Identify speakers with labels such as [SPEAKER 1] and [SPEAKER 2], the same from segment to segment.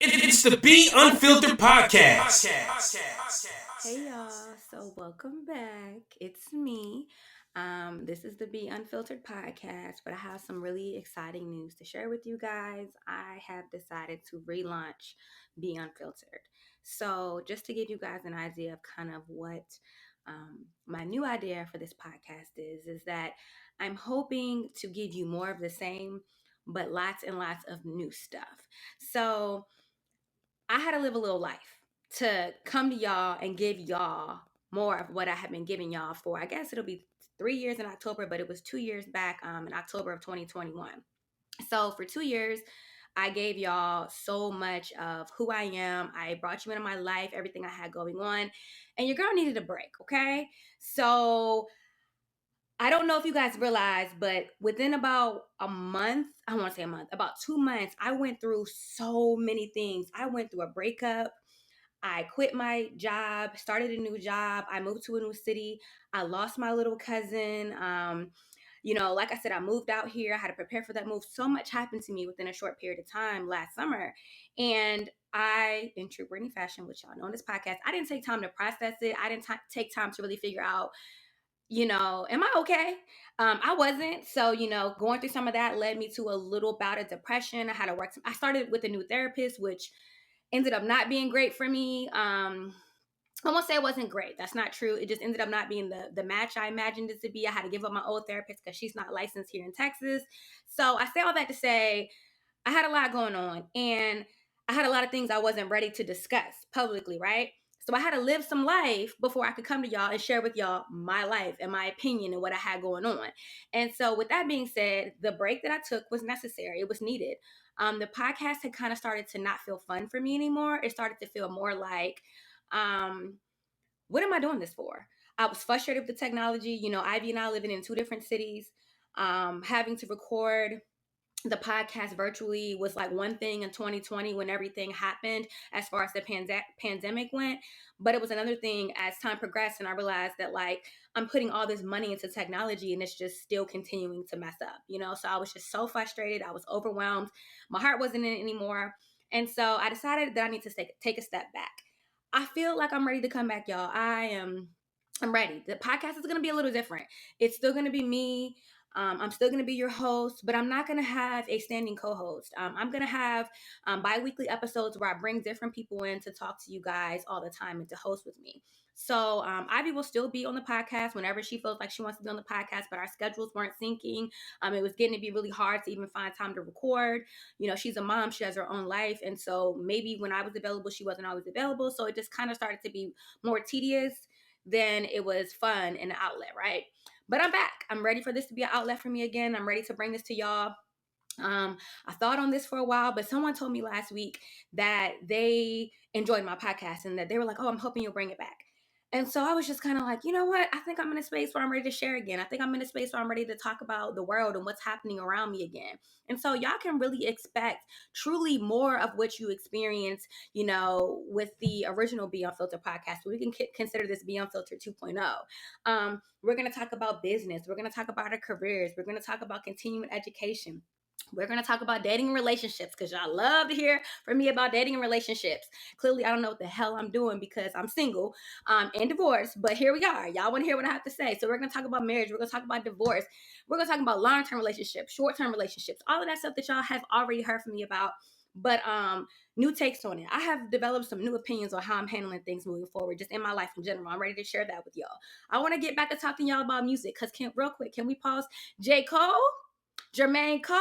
[SPEAKER 1] It's the B Unfiltered podcast.
[SPEAKER 2] Hey y'all, so welcome back. It's me. This is the Be Unfiltered podcast, but I have some really exciting news to share with you guys. I have decided to relaunch Be Unfiltered. So, just to give you guys an idea of kind of what my new idea for this podcast is that I'm hoping to give you more of the same, but lots and lots of new stuff. So, I had to live a little life to come to y'all and give y'all more of what I have been giving y'all for. I guess it'll be 3 years in October, but it was 2 years back in October of 2021. So for 2 years, I gave y'all so much of who I am. I brought you into my life, everything I had going on, and your girl needed a break, okay? So I don't know if you guys realize, but within about a month, I want to say a month, about 2 months, I went through so many things. I went through a breakup. I quit my job, started a new job. I moved to a new city. I lost my little cousin. Like I said, I moved out here. I had to prepare for that move. So much happened to me within a short period of time last summer. And in true Brittany fashion, which y'all know on this podcast, I didn't take time to process it. I didn't take time to really figure out, am I okay? I wasn't. So, going through some of that led me to a little bout of depression. I had to work. I started with a new therapist, which ended up not being great for me. I won't say it wasn't great. That's not true. It just ended up not being the match I imagined it to be. I had to give up my old therapist because she's not licensed here in Texas. So I say all that to say I had a lot going on and I had a lot of things I wasn't ready to discuss publicly, right? So I had to live some life before I could come to y'all and share with y'all my life and my opinion and what I had going on. And so, with that being said, the break that I took was necessary. It was needed. The podcast had kind of started to not feel fun for me anymore. It started to feel more like, um, what am I doing this for? I was frustrated with the technology. Ivy and I living in two different cities, having to record the podcast virtually was like one thing in 2020 when everything happened as far as the pandemic went, but it was another thing as time progressed and I realized that like I'm putting all this money into technology and it's just still continuing to mess up, so I was just so frustrated. I was overwhelmed. My heart wasn't in it anymore, and so I decided that I need to take a step back. I feel like I'm ready to come back, y'all. I'm ready. The podcast is going to be a little different. It's still going to be me. I'm still going to be your host, but I'm not going to have a standing co-host. I'm going to have bi-weekly episodes where I bring different people in to talk to you guys all the time and to host with me. So Ivy will still be on the podcast whenever she feels like she wants to be on the podcast, but our schedules weren't syncing. It was getting to be really hard to even find time to record. She's a mom. She has her own life. And so maybe when I was available, she wasn't always available. So it just kind of started to be more tedious than it was fun and an outlet, right? But I'm back. I'm ready for this to be an outlet for me again. I'm ready to bring this to y'all. I thought on this for a while, but someone told me last week that they enjoyed my podcast and that they were like, "Oh, I'm hoping you'll bring it back." And so I was just kind of like, you know what? I think I'm in a space where I'm ready to share again. I think I'm in a space where I'm ready to talk about the world and what's happening around me again. And so y'all can really expect truly more of what you experience, with the original Be Unfiltered podcast. We can consider this Be Unfiltered 2.0. We're going to talk about business. We're going to talk about our careers. We're going to talk about continuing education. We're going to talk about dating and relationships because y'all love to hear from me about dating and relationships. Clearly, I don't know what the hell I'm doing because I'm single and divorced, but here we are. Y'all want to hear what I have to say. So we're going to talk about marriage. We're going to talk about divorce. We're going to talk about long-term relationships, short-term relationships, all of that stuff that y'all have already heard from me about. But new takes on it. I have developed some new opinions on how I'm handling things moving forward, just in my life in general. I'm ready to share that with y'all. I want to get back to talking to y'all about music because real quick, can we pause? J. Cole? Jermaine Cole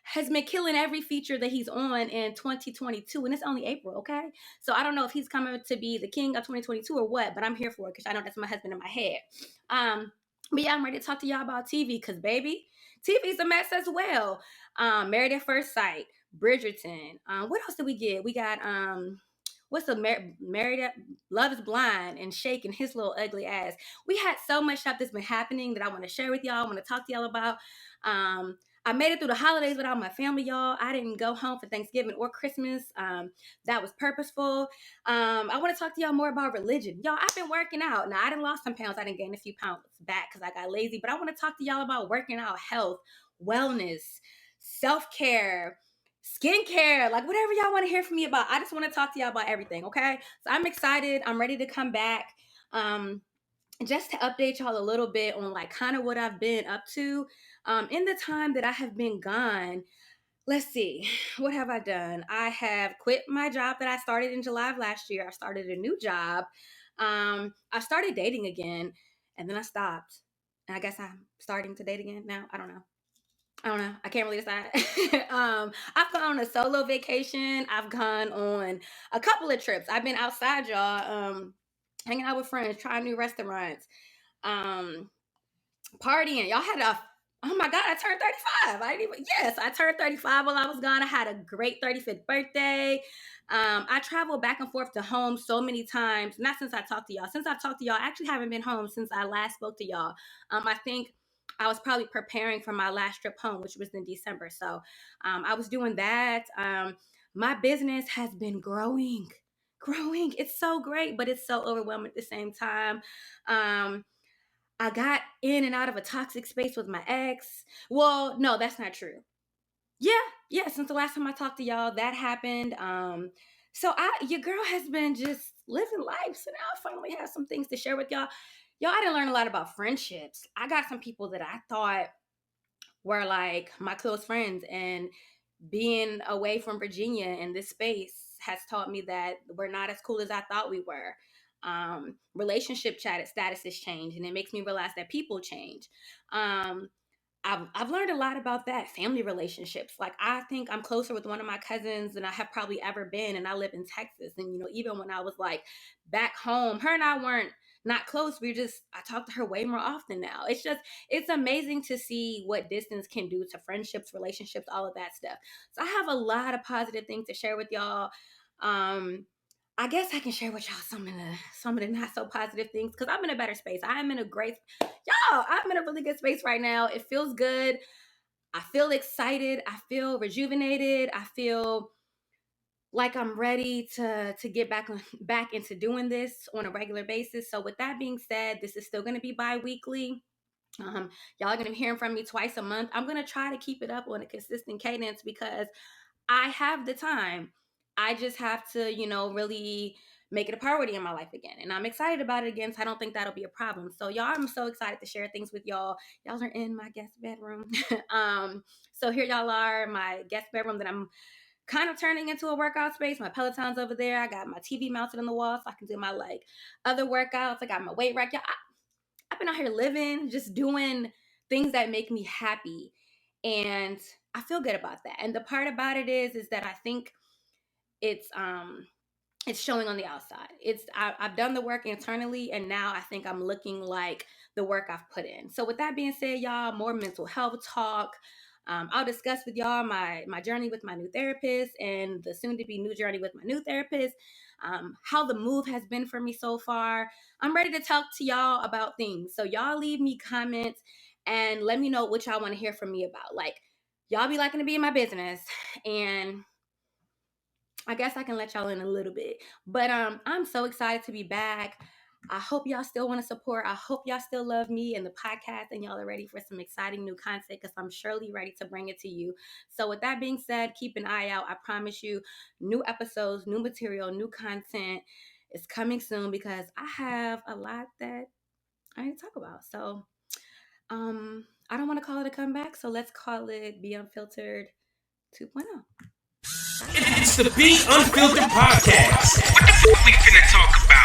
[SPEAKER 2] has been killing every feature that he's on in 2022, and it's only April, okay? So I don't know if he's coming to be the king of 2022 or what, but I'm here for it because I know that's my husband in my head. But yeah, I'm ready to talk to y'all about TV because, baby, TV's a mess as well. Married at First Sight, Bridgerton. What else did we get? We got what's the married at Love is Blind and shaking his little ugly ass. We had so much stuff that's been happening that I want to share with y'all. I want to talk to y'all about. I made it through the holidays without my family, y'all. I didn't go home for Thanksgiving or Christmas. That was purposeful. I want to talk to y'all more about religion. Y'all, I've been working out. Now, I didn't lost some pounds. I didn't gain a few pounds back because I got lazy. But I want to talk to y'all about working out, health, wellness, self-care, skincare, like whatever y'all want to hear from me about. I just want to talk to y'all about everything, okay? So I'm excited. I'm ready to come back. Just to update y'all a little bit on like kind of what I've been up to in the time that I have been gone. Let's see, what have I done? I have quit my job that I started in July of last year. I started a new job. I started dating again, and then I stopped. And I guess I'm starting to date again now. I don't know. I can't really decide. I've gone on a solo vacation. I've gone on a couple of trips. I've been outside, y'all, hanging out with friends, trying new restaurants, um, partying. Y'all had a oh my god, I turned 35. I turned 35 while I was gone. I had a great 35th birthday. I traveled back and forth to home so many times. Not since I talked to y'all. Since I've talked to y'all, I actually haven't been home since I last spoke to y'all. I think I was probably preparing for my last trip home, which was in December. So I was doing that. My business has been growing. It's so great, but it's so overwhelming at the same time. I got in and out of a toxic space with my ex. Well, no, that's not true. Yeah, yeah. Since the last time I talked to y'all, that happened. Your girl has been just living life. So now I finally have some things to share with y'all. Y'all, I didn't learn a lot about friendships. I got some people that I thought were like my close friends, and being away from Virginia in this space has taught me that we're not as cool as I thought we were. Relationship chat statuses change, and it makes me realize that people change. Um, I've learned a lot about that. Family relationships. Like, I think I'm closer with one of my cousins than I have probably ever been, and I live in Texas. And even when I was like back home, her and I weren't not close. I talk to her way more often now. It's amazing to see what distance can do to friendships, relationships, all of that stuff. So I have a lot of positive things to share with y'all. I guess I can share with y'all some of the not so positive things, because I'm in a better space. I'm in a great y'all. I'm in a really good space right now. It feels good. I feel excited. I feel rejuvenated. I feel like I'm ready to get back into doing this on a regular basis. So with that being said, this is still going to be bi-weekly. Y'all are going to be hearing from me twice a month. I'm going to try to keep it up on a consistent cadence because I have the time. I just have to, really make it a priority in my life again. And I'm excited about it again. So I don't think that'll be a problem. So y'all, I'm so excited to share things with y'all. Y'all are in my guest bedroom. So here y'all are, my guest bedroom that I'm kind of turning into a workout space. My Peloton's over there. I got my TV mounted on the wall so I can do my other workouts. I got my weight rack. Y'all, I've been out here living, just doing things that make me happy. And I feel good about that. And the part about it is that I think it's showing on the outside. I've done the work internally, and now I think I'm looking like the work I've put in. So with that being said, y'all, more mental health talk. I'll discuss with y'all my journey with my new therapist and the soon to be new journey with my new therapist. How the move has been for me so far. I'm ready to talk to y'all about things. So y'all leave me comments and let me know what y'all want to hear from me about. Like, y'all be liking to be in my business, and I guess I can let y'all in a little bit. But I'm so excited to be back. I hope y'all still want to support. I hope y'all still love me and the podcast, and y'all are ready for some exciting new content, because I'm surely ready to bring it to you. So with that being said, keep an eye out. I promise you, new episodes, new material, new content is coming soon, because I have a lot that I need to talk about. So I don't want to call it a comeback, so let's call it B Unfiltered 2.0.
[SPEAKER 1] It's the B Unfiltered podcast.
[SPEAKER 3] What the fuck we finna talk about?